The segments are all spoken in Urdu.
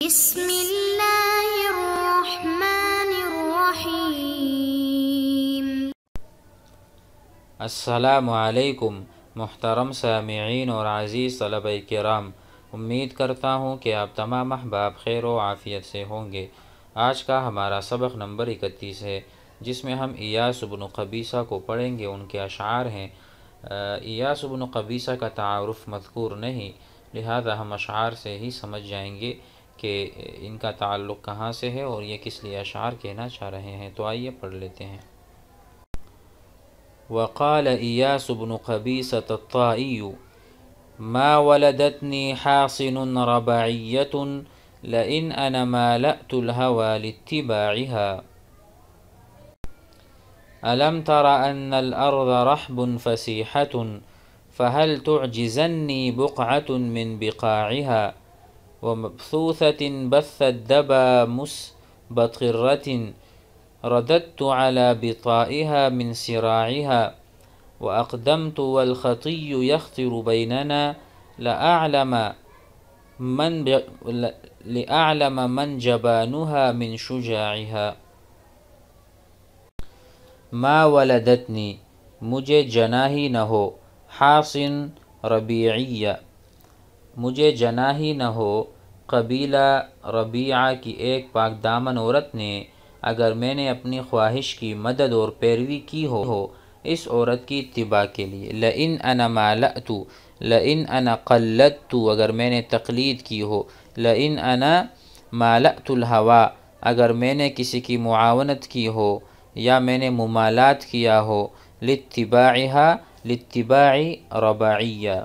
بسم اللہ الرحمن الرحیم۔ السلام علیکم محترم سامعین اور عزیز طلبہ کرام، امید کرتا ہوں کہ آپ تمام احباب خیر و عافیت سے ہوں گے۔ آج کا ہمارا سبق نمبر 31 ہے، جس میں ہم ایاس بن قبیصہ کو پڑھیں گے۔ ان کے اشعار ہیں۔ ایاس بن قبیصہ کا تعارف مذکور نہیں، لہذا ہم اشعار سے ہی سمجھ جائیں گے کہ ان کا تعلق کہاں سے ہے اور یہ کس لیے اشعار کہنا چاہ رہے ہیں۔ تو آئیے پڑھ لیتے ہیں۔ وقال إياس بن قبيصة الطائي ما ولدتني حاصن رباعية لئن أنا مالأت الهوى لاتباعها ألم تر أن الأرض رحب فسيحة فهل تعجزني بقعة من بقاعها ومبثوثة بثت دبا مسبطرة رددت على بطائها من سراعها وأقدمت والخطي يخطر بيننا لأعلم من جبانها من شجاعها۔ ما ولدتنی، مجھے جنا ہی نہ ہو، حاصن ربیعیہ، مجھے جنا ہی نہ ہو قبیلہ ربیعہ کی ایک پاک دامن عورت نے، اگر میں نے اپنی خواہش کی مدد اور پیروی کی ہو اس عورت کی اتباع کے لیے۔ لئن انا مالأت، لئن انا قلدت، اگر میں نے تقلید کی ہو۔ لئن انا مالأت الہوا، اگر میں نے کسی کی معاونت کی ہو یا میں نے ممالات کیا ہو۔ لاتباعها، لاتباع رباعیہ،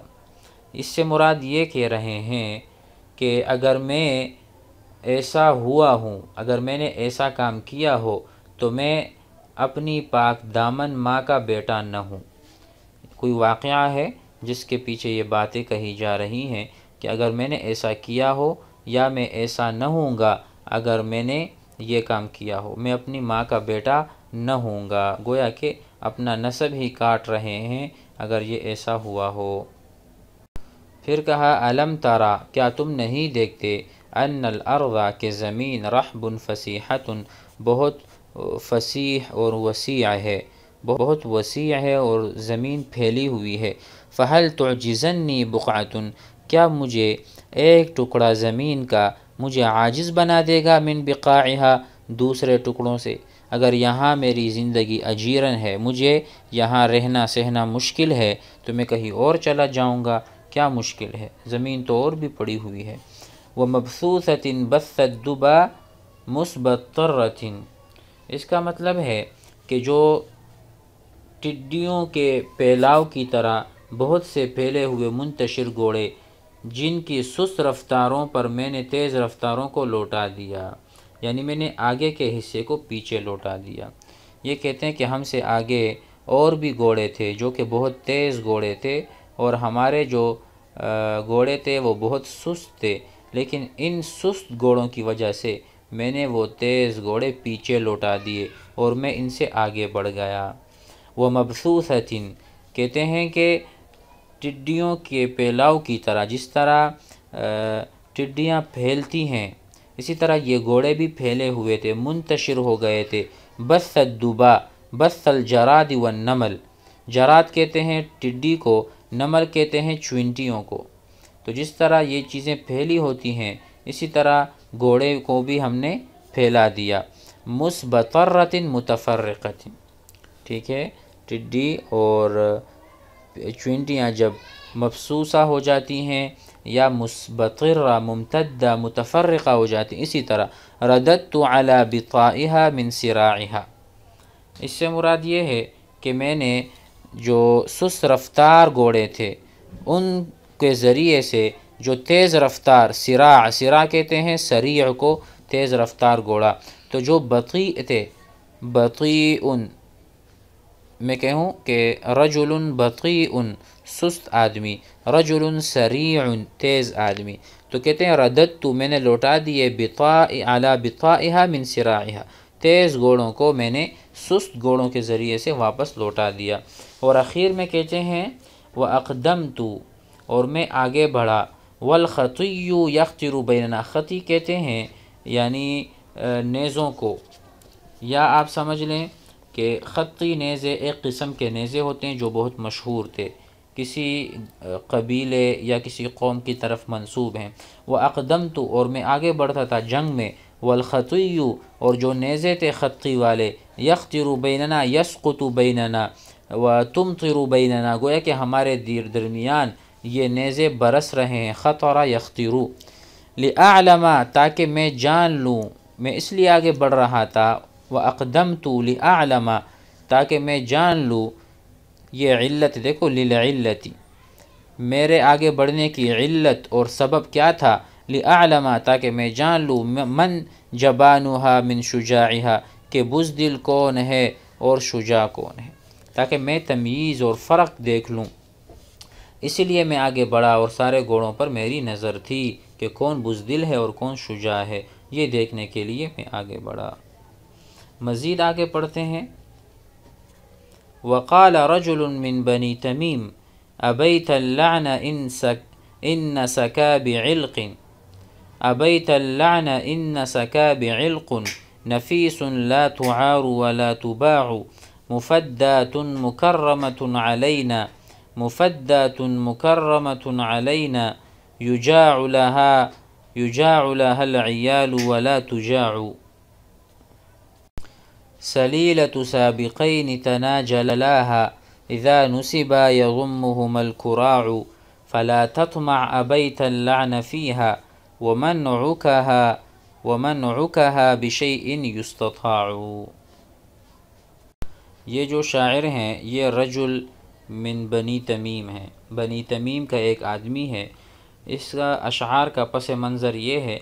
اس سے مراد یہ کہہ رہے ہیں کہ اگر میں ایسا ہوا ہوں، اگر میں نے ایسا کام کیا ہو تو میں اپنی پاک دامن ماں کا بیٹا نہ ہوں۔ کوئی واقعہ ہے جس کے پیچھے یہ باتیں کہی جا رہی ہیں کہ اگر میں نے ایسا کیا ہو یا میں ایسا نہ ہوں گا اگر میں نے یہ کام کیا ہو، میں اپنی ماں کا بیٹا نہ ہوں گا، گویا کہ اپنا نسب ہی کاٹ رہے ہیں اگر یہ ایسا ہوا ہو۔ پھر کہا الم ترا، کیا تم نہیں دیکھتے، ان الارض، کہ زمین، رحب فسیحۃ، بہت فصیح اور وسیع ہے، بہت وسیع ہے اور زمین پھیلی ہوئی ہے۔ فہل تعجزنی بقعۃ، کیا مجھے ایک ٹکڑا زمین کا مجھے عاجز بنا دے گا، من بقاعها، دوسرے ٹکڑوں سے۔ اگر یہاں میری زندگی اجیرن ہے، مجھے یہاں رہنا سہنا مشکل ہے تو میں کہیں اور چلا جاؤں گا، کیا مشکل ہے، زمین تو اور بھی پڑی ہوئی ہے۔ وَمَبْثُوثَةٍ بَثَّتْ دُبَا مُسْبَطَّرَةٍ، اس کا مطلب ہے کہ جو ٹڈیوں کے پھیلاؤ کی طرح بہت سے پھیلے ہوئے منتشر گھوڑے، جن کی سست رفتاروں پر میں نے تیز رفتاروں کو لوٹا دیا، یعنی میں نے آگے کے حصے کو پیچھے لوٹا دیا۔ یہ کہتے ہیں کہ ہم سے آگے اور بھی گھوڑے تھے جو کہ بہت تیز گھوڑے تھے، اور ہمارے جو گھوڑے تھے وہ بہت سست تھے، لیکن ان سست گھوڑوں کی وجہ سے میں نے وہ تیز گھوڑے پیچھے لوٹا دیے اور میں ان سے آگے بڑھ گیا۔ وَمَبْثُوثَةٍ، کہتے ہیں کہ ٹڈیوں کے پھیلاؤ کی طرح، جس طرح ٹڈیاں پھیلتی ہیں اسی طرح یہ گھوڑے بھی پھیلے ہوئے تھے، منتشر ہو گئے تھے۔ بث الدبا، بث الجراد والنمل، جراد کہتے ہیں ٹڈی کو، نمل کہتے ہیں چونٹیوں کو۔ تو جس طرح یہ چیزیں پھیلی ہوتی ہیں اسی طرح گھوڑے کو بھی ہم نے پھیلا دیا۔ مسبطرۃ متفرقۃ، ٹھیک ہے، ٹڈی اور چونٹیاں جب مبسوسہ ہو جاتی ہیں یا مسبطرہ، ممتدہ، متفرقہ ہو جاتی ہیں، اسی طرح رددت علی بطائها من سراعها، اس سے مراد یہ ہے کہ میں نے جو سست رفتار گھوڑے تھے ان کے ذریعے سے جو تیز رفتار، سراع کہتے ہیں سریع کو، تیز رفتار گھوڑا، تو جو بطیء تھے، بطیء میں کہوں کہ رجل بطیء سست آدمی، رجل سریع تیز آدمی، تو کہتے ہیں رددت، میں نے لوٹا دیے علی بطائها من سراعها، تیز گھوڑوں کو میں نے سست گھوڑوں کے ذریعے سے واپس لوٹا دیا۔ اور اخیر میں کہتے ہیں وَأَقْدَمْتُ، اور میں آگے بڑھا، والخطی یختر بیننا، خطی کہتے ہیں یعنی نیزوں کو، یا آپ سمجھ لیں کہ خطی نیزے ایک قسم کے نیزے ہوتے ہیں جو بہت مشہور تھے، کسی قبیلے یا کسی قوم کی طرف منسوب ہیں۔ وَأَقْدَمْتُ، اور میں آگے بڑھتا تھا جنگ میں، وَالْخَطِيُّ، اور جو نیزے تھے خطی والے، يَخْتِرُ بَيْنَنَا يَسْقُطُ بَيْنَنَا وَتُمْطِرُ بَيْنَنَا، گویا کہ ہمارے درمیان یہ نیزے برس رہے ہیں، خطر یخطرو، لِأَعْلَمَ، تاکہ میں جان لوں، میں اس لیے آگے بڑھ رہا تھا، وَأَقْدَمْتُ لِأَعْلَمَ، تاکہ میں جان لوں، یہ علت دیکھو، لِلْعِلَّةِ، میرے آگے بڑھنے کی علت اور سبب کیا تھا، لِأَعْلَمَ، تاکہ میں جان لوں، من جبانها من شجاعها، کہ بزدل کون ہے اور شجاع کون ہے، تاکہ میں تمییز اور فرق دیکھ لوں، اسی لیے میں آگے بڑھا، اور سارے گھوڑوں پر میری نظر تھی کہ کون بزدل ہے اور کون شجاع ہے، یہ دیکھنے کے لیے میں آگے بڑھا۔ مزید آگے پڑھتے ہیں، وقال رجل من بني تميم أبيت اللعن إن سكا بعلق، أبيت اللعن إن سكا بعلق، نفيس لا تعار ولا تباع، مفدات مكرمة علينا، مفدات مكرمة علينا، يجاع لها العيال ولا تجاع، سليلة سابقين تناجلاها، إذا نسبا يضمهما الكراع، فلا تطمع أبيت اللعن فيها، ومنعكها بشيء يستطاع۔ یہ جو شاعر ہیں یہ رجل من بنی تمیم ہیں، بنی تمیم کا ایک آدمی ہے۔ اس کا اشعار کا پس منظر یہ ہے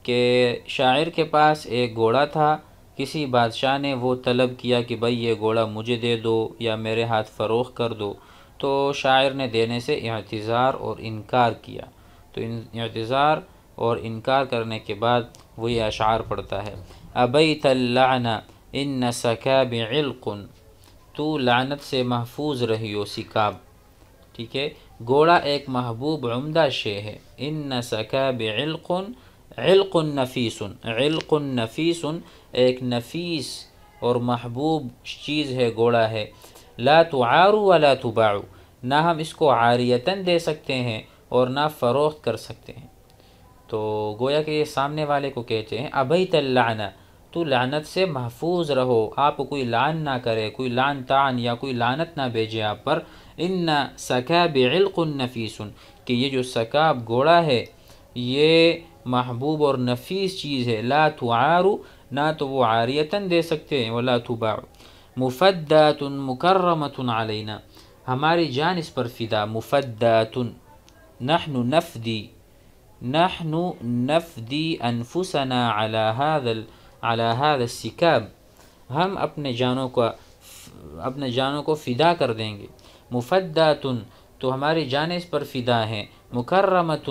کہ شاعر کے پاس ایک گھوڑا تھا، کسی بادشاہ نے وہ طلب کیا کہ بھئی یہ گھوڑا مجھے دے دو یا میرے ہاتھ فروخت کر دو، تو شاعر نے دینے سے اعتذار اور انکار کیا، تو اعتذار اور انکار کرنے کے بعد وہ یہ اشعار پڑھتا ہے، ابیت اللعن ان سکا بعلق، تو لعنت سے محفوظ رہیو سکاب، ٹھیک ہے، گھوڑا ایک محبوب عمدہ شے ہے، ان سکا بعلق، علق نفیس، علق نفیس، ایک نفیس اور محبوب چیز ہے، گھوڑا ہے، لا تعار ولا تباع، نہ ہم اس کو عاریتاً دے سکتے ہیں اور نہ فروخت کر سکتے ہیں، تو گویا کہ یہ سامنے والے کو کہتے ہیں ابیت اللعن، تو لعنت سے محفوظ رہو، آپ کوئی لعن نہ کرے، کوئی لعن طعن یا کوئی لعنت نہ بھیجے آپ پر، ان سکا بعلق نفیس، کہ یہ جو سکاب گھوڑا ہے یہ محبوب اور نفیس چیز ہے، لا تعار، نہ تو وہ عاریتاً دے سکتے ہیں، ولا تباع، مفدات مکرمۃ علینا، ہماری جان اس پر فدا، مفدات، نحن نفدی انفسنا على هذا السکاب، ہم اپنے جانوں کو فدا کر دیں گے، مفدات، تو ہماری جانیں اس پر فدا ہیں، مکرمۃ،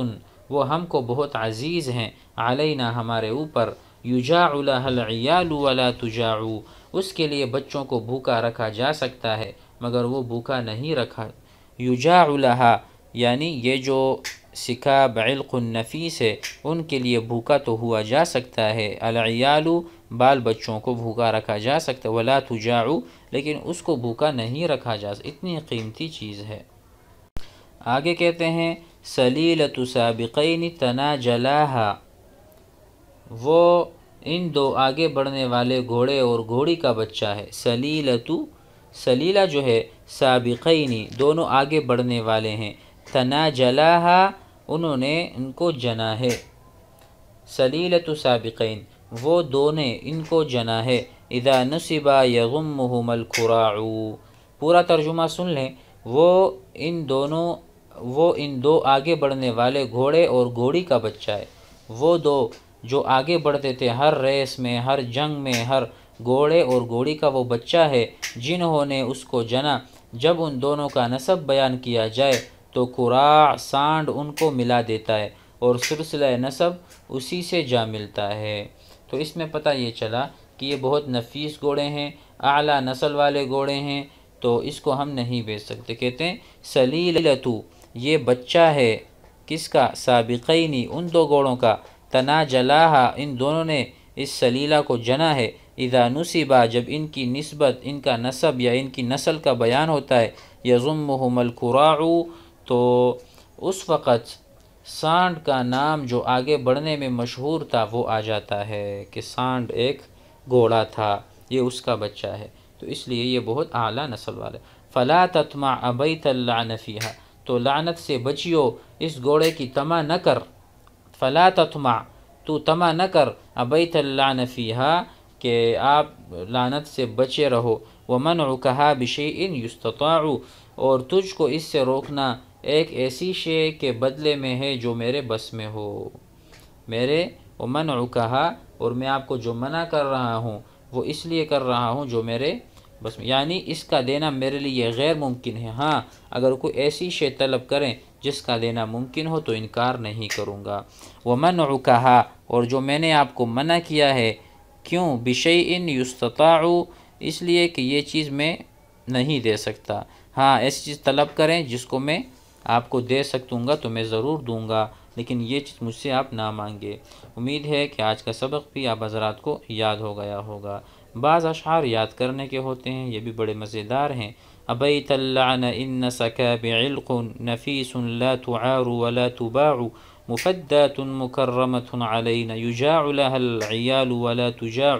وہ ہم کو بہت عزیز ہیں، علینا، ہمارے اوپر، یجاع لها العیال ولا تجاع، اس کے لیے بچوں کو بھوکا رکھا جا سکتا ہے مگر وہ بھوکا نہیں رکھا، یجاع لها، یعنی یہ جو سکاب علق النفیس ہے ان کے لیے بھوکا تو ہوا جا سکتا ہے، العیال، بال بچوں کو بھوکا رکھا جا سکتا ہے، ولا تجاع، لیکن اس کو بھوکا نہیں رکھا جا سکتا، اتنی قیمتی چیز ہے۔ آگے کہتے ہیں سلیلۃ سابقین تناجلاها، وہ ان دو آگے بڑھنے والے گھوڑے اور گھوڑی کا بچہ ہے، سلیلۃ، سلیلہ جو ہے سابقین، دونوں آگے بڑھنے والے ہیں، تناجلاها، انہوں نے ان کو جنا ہے، سلیلۃ سابقین، وہ دونوں ان کو جنا ہے، اذا نصبا یغمہم الکراع، پورا ترجمہ سن لیں، وہ ان دو آگے بڑھنے والے گھوڑے اور گھوڑی کا بچہ ہے، وہ دو جو آگے بڑھتے تھے ہر ریس میں، ہر جنگ میں، ہر گھوڑے اور گھوڑی کا وہ بچہ ہے جنہوں نے اس کو جنا، جب ان دونوں کا نسب بیان کیا جائے تو کراع، سانڈ ان کو ملا دیتا ہے اور سلسلہ نسب اسی سے جا ملتا ہے، تو اس میں پتہ یہ چلا کہ یہ بہت نفیس گھوڑے ہیں، اعلیٰ نسل والے گھوڑے ہیں، تو اس کو ہم نہیں بیچ سکتے، کہتے ہیں سلیلۃ، یہ بچہ ہے کس کا؟ سابقینی، ان دو گھوڑوں کا، تناجلاہا، ان دونوں نے اس سلیلہ کو جنا ہے، اذا نصبا، جب ان کی نسبت، ان کا نسب یا ان کی نسل کا بیان ہوتا ہے، یضمہم الکراع، تو اس وقت سانڈ کا نام جو آگے بڑھنے میں مشہور تھا وہ آ جاتا ہے کہ سانڈ ایک گھوڑا تھا، یہ اس کا بچہ ہے، تو اس لیے یہ بہت اعلیٰ نسل والے۔ فلا تطمع ابیت اللعن فیہا، تو لعنت سے بچیو، اس گھوڑے کی طمع نہ کر، فلا تطمع، تو طمع نہ کر، ابیت اللعن فیہا، کہ آپ لعنت سے بچے رہو، ومنعکہا بشیء یستطاع، اور تجھ کو اس سے روکنا ایک ایسی شے کے بدلے میں ہے جو میرے بس میں ہو، میرے ومنعکہا، اور میں آپ کو جو منع کر رہا ہوں وہ اس لیے کر رہا ہوں جو میرے بس میں، یعنی اس کا دینا میرے لیے غیر ممکن ہے، ہاں اگر کوئی ایسی شے طلب کریں جس کا دینا ممکن ہو تو انکار نہیں کروں گا۔ ومنعکہا، اور جو میں نے آپ کو منع کیا ہے، کیوں؟ بشیء یستطاع، اس لیے کہ یہ چیز میں نہیں دے سکتا، ہاں ایسی چیز طلب کریں جس کو میں آپ کو دے سکتوں گا تو میں ضرور دوں گا، لیکن یہ چیز مجھ سے آپ نہ مانگے۔ امید ہے کہ آج کا سبق بھی آپ حضرات کو یاد ہو گیا ہوگا۔ بعض اشعار یاد کرنے کے ہوتے ہیں، یہ بھی بڑے مزیدار ہیں۔ ابیت اللعن ان سکا بعلق نفیس لا تعار ولا تباع مفدات مکرمۃ علینا یجاع لها العیال ولا تجاع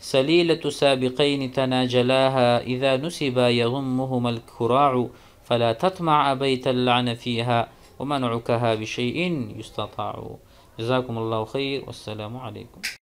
سلیلۃ سابقین تناجلاها اذا نسبا یضمہم الکراع فلا تطمع ابیت اللعن فیها ومنعکها بشیء یستطاع۔ جزاکم اللہ خیر، والسلام علیکم۔